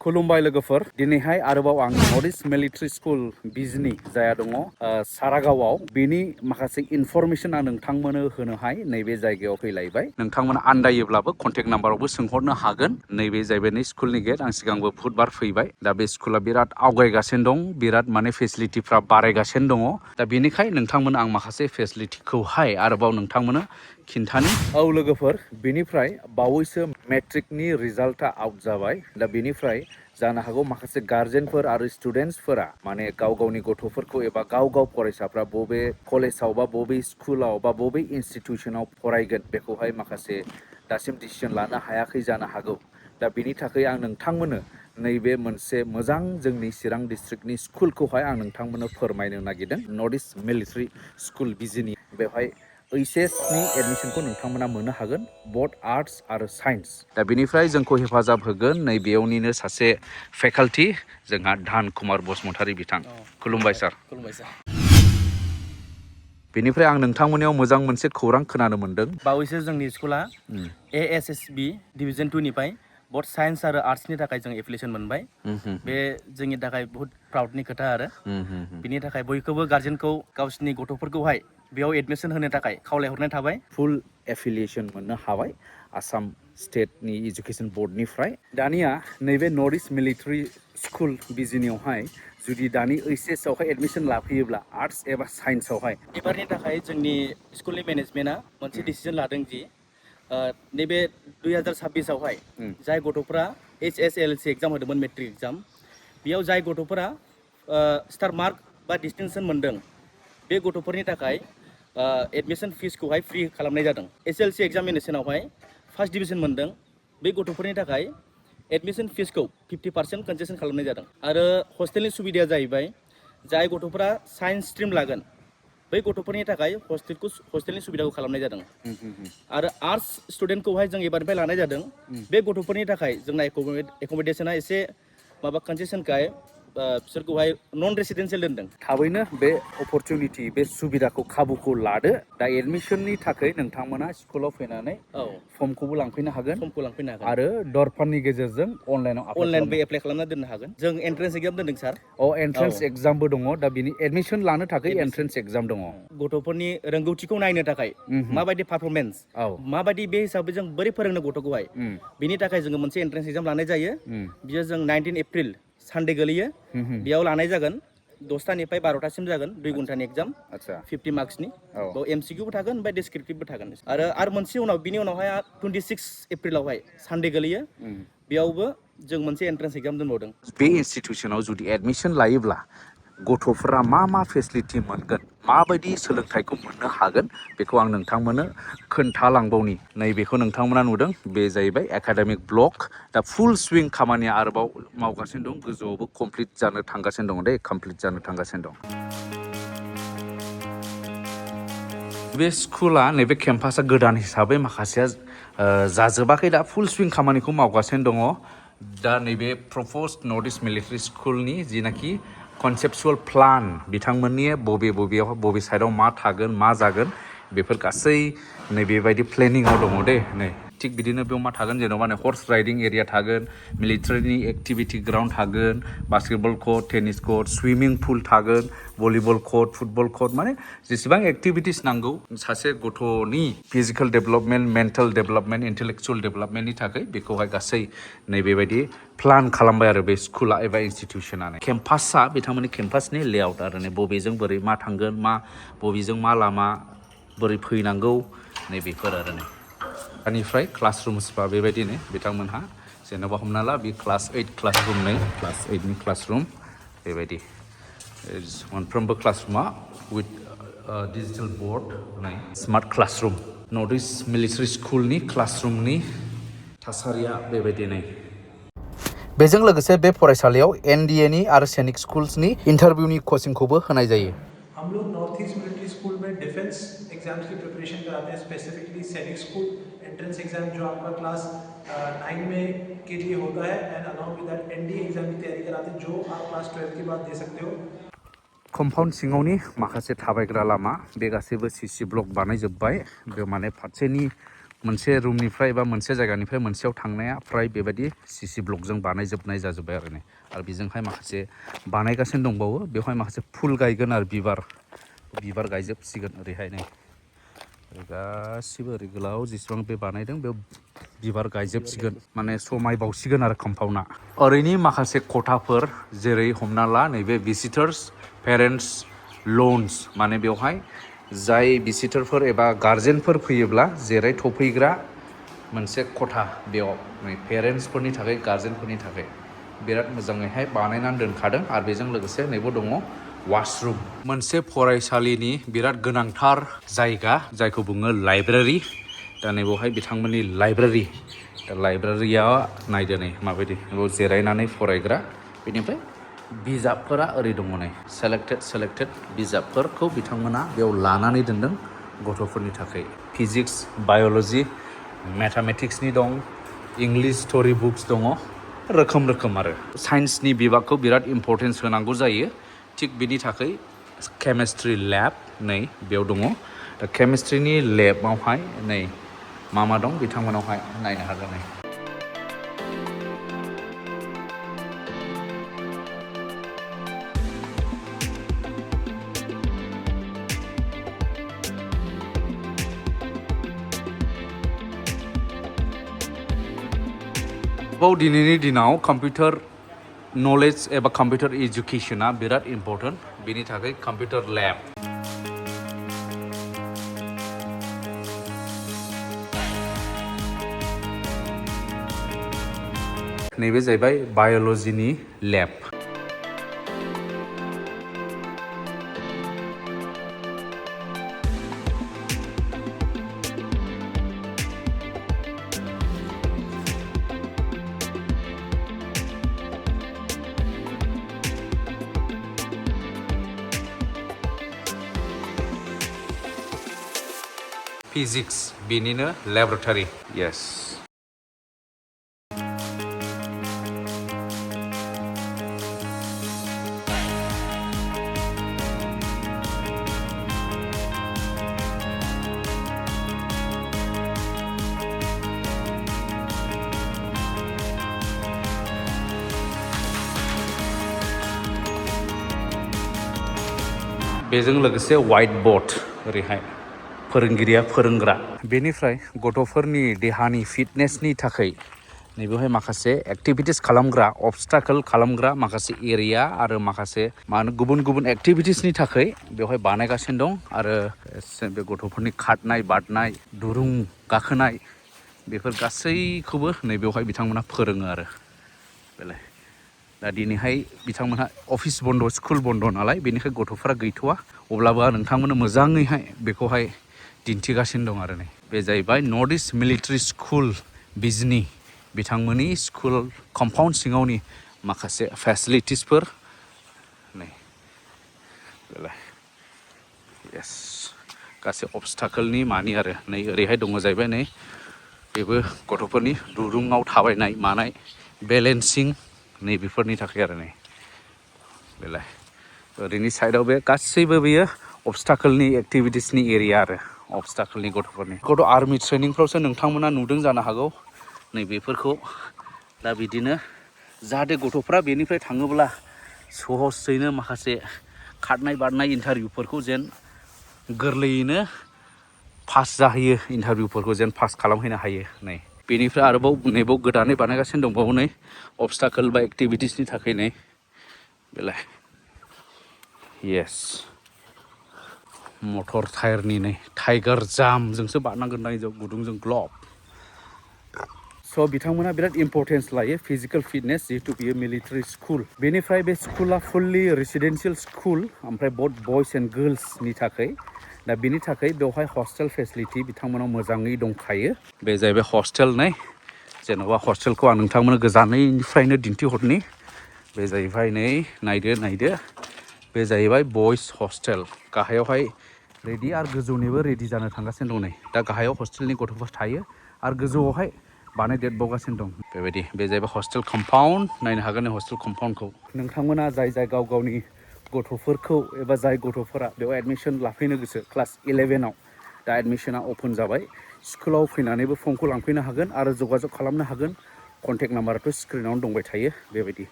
खुलुमबाय लोगोफोर दिनैहाय आरोबाव आं नर्थ इस्ट मिलिटारि स्कुल बिजनि जाया दङ सारागावआव बेनि माखासे इनफरमेशन आं नोंथांमोननो होनोहाय नैबे जायगायाव फैलायबाय नोंथांमोना आन्दायोब्लाबो कन्टेक्ट नाम्बारावबो सोंहरनो हागोन नैबे जाहैबाय नै स्कुलनि गेट आं सिगांबो बुधबार फैबाय दा बे स्कुला बिराद आवगायगासिनो दं बिराद माने फेसिलिटिफ्रा बारायगासिनो दङ दा बेनिखाय नोंथांमोन आं माखासे फेसिलिटिखौहाय आरोबाव नोंथांमोननो खिन्थानि औ लोगोफोर बेनिफ्राय बावैसो मेट्रिकनि रिजाल्टआ आउट जाबाय दा बेनिफ्राय जानो हागौ माखासे गार्जेनफोर आरो स्टुडेन्टसफोरा माने गाव गावनि गथ'फोरखौ एबा गाव फरायसाफ्रा बबे कलेजाव बा बबे स्कुलाव बा बबे इनस्टिट्यूशनाव फरायगोन बेखौहाय माखासे दासिम डिसिजन लानो हायाखै जानो हागौ दा बेनि थाखाय आं नोंथांमोननो नैबे मोनसे मोजां जोंनि चिरां डिस्ट्रिक्टनि स्कुलखौहाय आं नोंथांमोननो फोरमायनो नागिरदों नर्थ इस्ट मिलिटारि स्कुल बिजिनि बेवहाय ओइचएस नि एडमिशनखौ नोंथांमोना मोननो हागोन बोथ आर्ट्स आरो साइन्स दा बेनिफ्राय जोंखौ हेफाजाब होगोन नैबेयावनिनो सासे फेकाल्टि जोंहा धान कुमार बसुमतारी बिथां खुलुमबाय सार खुलुमबाय सार बेनिफ्राय आं नोंथांमोननियाव मोजां मोनसे खौरां खोनानो मोनदों बावैसो जोंनि स्कुला एएसएसबी डिभिजन 2 निफ्राय बोथ साइन्स आरो आर्ट्सनि थाखाय जों एप्लिकेशन मोनबाय बे जोंनि थाखाय बहुत प्राउडनि खोथा आरो बिनि थाखाय बयखौबो गार्जेनखौ गावसिनि गथ'फोरखौहाय बेयाव एडमिशन होनो थाखाय खावलायहरनाय थाबाय फुल एफिलिएशन मोननो हाबाय आसाम स्टेटनि एजुकेशन बोर्डनिफ्राय दानिया नैबे नर्थ इस्ट मिलिटारि स्कुल बिजिनियावहाय जुदि दानि ओइचएस आवहाय एडमिशन लाफैयोब्ला आर्ट्स एबा साइन्सआवहाय एबारनि थाखाय जोंनि स्कुलनि मेनेजमेन्टआ मोनसे डिसिजन लादों जि नैबे 2026 आवहाय जाय गथ'फोरा HSLC एग्जाम होदोंमोन मेट्रिक एग्जाम बेयाव जाय गथ'फोरा स्टार मार्क बा डिस्टिंक्शन मोनदों बे गथ'फोरनि थाखाय एडमिशन फिसखौहाय फ्रि खालामनाय जादों SLC एग्जामिनेशनावहाय फार्स्ट डिभिजन मोनदों बे गथ'फोरनि थाखाय एडमिशन फिसखौ 50% कनसेसन खालामनाय जादों आरो हस्टेलनि सुबिदाया जाहैबाय जाय गथ'फोरा साइन्स स्ट्रिम लागोन बै गथ'फोरनि थाखाय हस्टेलनि सुबिदाखौ खालामनाय जादों आरो आर्ट्स स्टुडेन्टखौहाय जों एबारनिफ्राय लानाय जादों बे गथ'फोरनि थाखाय जोंना एकमडेशना एसे माबा कनसेसनखाय बिसोरखौहाय नन रेसिडेन्सियेल दोनदों थाबैनो बे अपरचुनिटि बे सुबिदाखौ खाबुखौ लादो दा एडमिशननि थाखाय नोंथांमोना स्कुलाव फैनानै फर्मखौबो लांफैनो हागोन आरो दरफाननि गेजेरजों अनलाइनबो एप्लाइ खालामना दोननो हागोन जों एन्ट्रेन्स एग्जाम दोनदों सार एन्ट्रेन्स एग्जामबो दङ दा बिनि एडमिशन लानो थाखाय एन्ट्रेन्स एग्जाम दङ गथ'फोरनि रोंगौथिखौ नायनो थाखाय माबायदि पारफरमेन्स माबायदि बे हिसाबै जों बोरै फोरोंनो गथ'खौहाय बिनि थाखाय जोङो मोनसे एन्ट्रेन्स एग्जाम लानाय जायो बियो जों 19 एप्रिल सानडे गोलैयो बेयाव लानाय जागोन 10टानिफ्राय 12टासिम जागोन 2 घन्टानि एग्जाम 50 मार्क्सनि बेयाव एमसिकिउबो थागोन ओमफ्राय डिसक्रिप्टिभबो थागोन आरो मोनसे उनाव बिनि उनावहाय 26 एप्रिलावहाय सानडे गोलैयो बेयावबो जों मोनसे एन्ट्रेन्स एग्जाम दोनबावदों बे इनस्टिट्यूशनाव जुदि एडमिशन लायोब्ला गथ'फोरा मा फेसिलिटि मोनगोन माबायदि सोलोंथाइखौ मोननो हागोन बेखौ आं नोंथांमोननो खोन्थालांबावनि नैबेखौ नोंथांमोना नुदों बे जाहैबाय एकाडेमिक ब्लक दा फुल स्विं खामानिया आरोबाव मावगासिनो दं गोजौआवबो कमप्लिट जानो थांगासिनो दं कमप्लिट जानो थांगासिनो दं बे स्कुला नैबे केम्पासआ गोदान हिसाबै माखासेया जाजोबाखै दा फुल स्विं खामानिखौ मावगासिनो दङ दा नैबे प्रप'ज्ड नर्थ इस्ट मिलिटारि स्कुलनि जिनाखि conceptual प्लान बिथांमोननि बबे साइडआव मा थागोन मा जागोन बेफोर गासै नैबेबायदि प्लेनिंआव दङ दे नै थिग बिदिनो बेयाव मा थागोन जेन'बा नै हर्स राइडिं एरिया थागोन मिलिटारिनि एक्टिभिटि ग्राउन्ड थागोन basketball court tennis court swimming pool थागोन भलिबल कर्ट फुटबल कर्ट माने जेसेबां एक्टिभिटिस नांगौ सासे गथ'नि फिजिकेल डेभेलपमेन्ट मेन्टेल डेभेलपमेन्ट इन्टेलेक्चुवेल डेभेलपमेन्टनि थाखाय बेखौहाय गासै नैबेबायदि प्लान खालामबाय आरो बे स्कुला एबा इनस्टिट्यूशनानो केम्पासआ बिथांमोननि केम्पासनि लेआउट आरो नै बबेजों बोरै मा थांगोन बबेजों मा लामा बोरै फैनांगौ नैबेफोर आरो नै बेनिफ्राय क्लासरुम्सबा बेबायदिनो बिथांमोनहा जेन'बा हमना ला बे क्लास 8 क्लासरुम नै क्लास 8नि क्लासरुम बेबायदि मोनफ्रोमबो क्लासरुमा विथ डिजिटेल बोर्ड नै smart classroom north east military स्कुलनि क्लासरुमनि थासारिया बेबायदि नै बेजों लोगोसे बे फरायसालियाव एनडीएनि आरो सैनिक स्कुल्सनि इंटरव्यूनि कोचिंखौबो होनाय जायो हम लोग नॉर्थ ईस्ट मिलिट्री स्कूल में डिफेंस एग्जाम्स की प्रिपरेशन कराते हैं स्पेसिफिकली सैनिक स्कूल एंट्रेंस एग्जाम जो आपका क्लास 9 में के लिए होता है and along with that NDA exam की तैयारी कराते हैं जो आप क्लास 12 के बाद दे सकते हो कम्पाउन्ड सिङावनि माखासे थाबायग्रा लामा बे गासैबो सीसी ब्लक बानायजोब्बाय बे माने फारसेनि मोनसे रुमनिफ्राय बा मोनसे जायगानिफ्राय मोनसेयाव थांनाया फ्राय बेबायदि सिसि ब्लकजों बानायजोबनाय जाजोब्बाय आरो नै आरो बेजोंहाय माखासे बानायगासिनो दंबावो बेवहाय माखासे फुल गायगोन आरो बिबार गायजोबसिगोन ओरैहाय नै गासिबो ओरै गोलाव जेसेबां बे बानायदों बेयाव बिबार गायजोबसिगोन माने समायबावसिगोन आरो कम्पाउन्डआ ओरैनि माखासे खथाफोर जेरै हमना ला नैबे भिजिटर्स पेरेन्टस लन्स माने बेवहाय जाय भिजिटरफोर एबा गार्जेनफोर फैयोब्ला जेरै थफैग्रा मोनसे खथा बेयाव पेरेन्टसफोरनि थाखाय गार्जेनफोरनि थाखाय बिराद मोजाङैहाय बानायनानै दोनखादों आरो बेजों लोगोसे नैबो दङ वाशरुम मोनसे फरायसालिनि बिराद गोनांथार जायगा जायखौ बुङो लाइब्रेरि दा नैबावहाय बिथांमोननि लाइब्रेरि दा लाइब्रेरिया नायदो नै माबायदि बेयाव जिरायनानै फरायग्रा बेनिफ्राय बिजाबफोरा ओरै दङ नै सेलेक्टेड बिजाबफोरखौ बिथांमोना बेयाव लानानै दोनदों गथ'फोरनि थाखाय फिजिक्स बाय'ल'जि मेथामेटिक्सनि दं इंलिश स्ट'रि बुक्स दङ रोखोम आरो साइन्सनि बिभागखौ बिराद इम्परटेन्स होनांगौ जायो थिग बिनि थाखाय केमेस्ट्रि लेब नै बेयाव दङ दा केमेस्ट्रिनि लेबावहाय नै मा दं बिथांमोनावहाय नायनो हागोन नै दिनैनि दिनाव कम्पिउटार नलेज एबा कम्पिउटार एजुकेशना बिराद इम्परटेन्ट बेनि थाखाय कम्पिउटार लेब नैबे जाहैबाय बाय'ल'जिनि लेब फिजिक्स बेनिनो लेबरेटरि येस बेजों लोगोसे व्हाइट बोर्ड ओरैहाय फोरोंगिरिया फोरोंग्रा बेनिफ्राय गथ'फोरनि देहानि फिटनेसनि थाखाय नैबेवहाय माखासे एक्टिभिटिस खालामग्रा अबस्टाकल खालामग्रा माखासे एरिया आरो माखासे गुबुन एक्टिभिटिसनि थाखाय बेवहाय बानायगासिनो दं आरो बे गथ'फोरनि खारनाय बारनाय दुरुं गाखोनाय बेफोर गासैखौबो नैबेवहाय बिथांमोना फोरोङो आरो बेलाय दा दिनैहाय बिथांमोनहा अफिस बन्द स्कुल बन्द नालाय बेनिखाय गथ'फोरा गैथ'वा अब्लाबो नोंथांमोननो मोजाङैहाय बेखौहाय दिन्थिगासिनो दं आरो नै बे जाहैबाय नर्थ इस्ट मिलिटारि स्कुल बिजनि बिथांमोननि स्कुल कम्पाउन्ड सिङावनि माखासे फेसिलिटिसफोर नै बेलाय येस गासै अबस्टाकलनि मानि आरो नै ओरैहाय दङ जाहैबाय नै बेबो गथ'फोरनि दुरुङाव थाबायनाय मानाय बेलेन्सिं नै बेफोरनि थाखाय आरो नै बेलाय ओरैनि साइडआव बे गासैबो बेयो अबस्टाकलनि एक्टिभिटिसनि एरिया आरो अबस्टाकलनि गथ'फोरनि गथ' आर्मि ट्रेनिंफ्रावसो नोंथांमोना नुदों जानो हागौ नै बेफोरखौ दा बिदिनो जाहाथे गथ'फ्रा बेनिफ्राय थाङोब्ला सहसैनो माखासे खारनाय बारनाय इन्टारभिउफोरखौ जेन गोरलैयैनो पास जाहैयो इन्टारभिउफोरखौ जेन पास खालामहैनो हायो नै बेनिफ्राय आरोबाव नैबाव गोदानै बानायगासिनो दंबावो नै अबस्टाकल बा एक्टिभिटिसनि थाखाय नै बेलाय येस मटर टायारनि नै टाइगार जामजोंसो बारनांगोन दां गुदुंजों ग्लब स' बिथांमोना बिराद इम्परटेन्स लायो फिजिकेल फिटनेस जिहेतु बियो मिलिटारि स्कुल बेनिफ्राय बे स्कुला फुल्लि रेसिडेन्सियेल स्कुल ओमफ्राय बोथ बयस एन्ड गार्लसनि थाखाय दा बेनि थाखाय बेवहाय हस्टेल फेसिलिटि बिथांमोनाव मोजाङै दंखायो बे जाहैबाय हस्टेल नै जेन'बा हस्टेलखौ आं नोंथांमोननो गोजानैनिफ्रायनो दिन्थिहरनि बे जाहैबाय नै नायदो बे जाहैबाय बयस हस्टेल गाहायावहाय रेडि आरो गोजौनिबो रेडि जानो थांगासिनो दं नै दा गाहायाव हस्टेलनि गथ'फोर थायो आरो गोजौआवहाय बानायदेरबावगासिनो दं बेबायदि बे जाहैबाय हस्टेल कम्पाउन्ड नायनो हागोन नै हस्टेल कम्पाउन्डखौ नोंथांमोना जाय गाव गावनि गथ'फोरखौ एबा जाय गथ'फोरा बेयाव एडमिसन लाफैनो गोसो क्लास 11आव दा दा एडमिशना अपेन जाबाय स्कुलाव फैनानैबो फर्मखौ लांफैनो हागोन आरो जगाजग खालामनो हागोन कन्टेक्ट नाम्बाराथ' स्क्रिनावनो दंबाय थायो बेबायदि